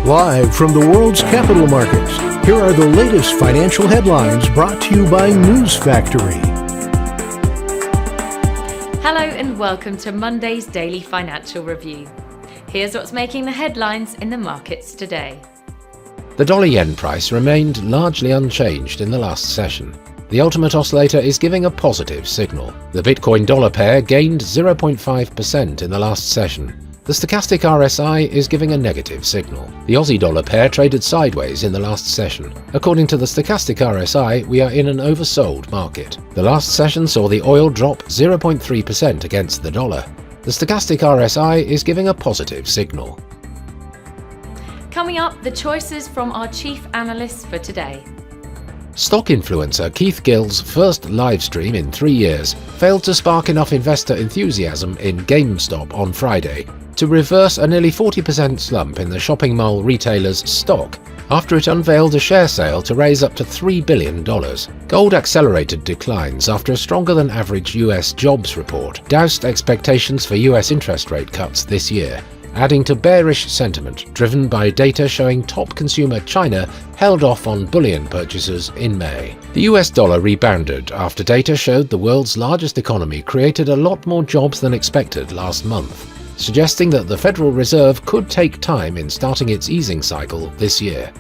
Live from the world's capital markets, here are the latest financial headlines brought to you by News Factory. Hello and welcome to Monday's Daily Financial Review. Here's what's making the headlines in the markets today. The dollar-yen price remained largely unchanged in the last session. The ultimate oscillator is giving a positive signal. The Bitcoin-dollar pair gained 0.5% in the last session. The stochastic RSI is giving a negative signal. The Aussie-dollar pair traded sideways in the last session. According to the stochastic RSI, we are in an oversold market. The last session saw the oil drop 0.3% against the dollar. The stochastic RSI is giving a positive signal. Coming up, the choices from our chief analysts for today. Stock influencer Keith Gill's first live stream in 3 years failed to spark enough investor enthusiasm in GameStop on Friday to reverse a nearly 40% slump in the shopping mall retailer's stock after it unveiled a share sale to raise up to $3 billion. Gold accelerated declines after a stronger than average US jobs report doused expectations for US interest rate cuts this year, adding to bearish sentiment driven by data showing top consumer China held off on bullion purchases in May. The US dollar rebounded after data showed the world's largest economy created a lot more jobs than expected last month, suggesting that the Federal Reserve could take time in starting its easing cycle this year.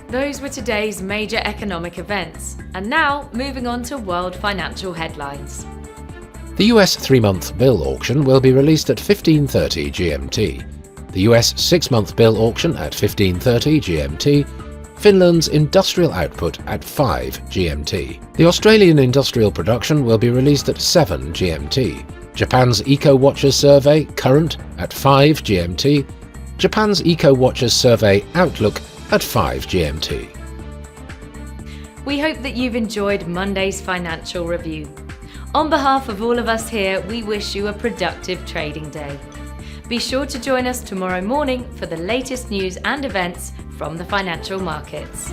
Those were today's major economic events. And now, moving on to world financial headlines. The US 3-month bill auction will be released at 15:30 GMT. The US 6-month bill auction at 15:30 GMT. Finland's industrial output at 5 GMT. The Australian industrial production will be released at 7 GMT. Japan's Eco-Watchers survey current at 5 GMT. Japan's Eco-Watchers survey outlook at 5 GMT. We hope that you've enjoyed Monday's financial review. On behalf of all of us here, we wish you a productive trading day. Be sure to join us tomorrow morning for the latest news and events from the financial markets.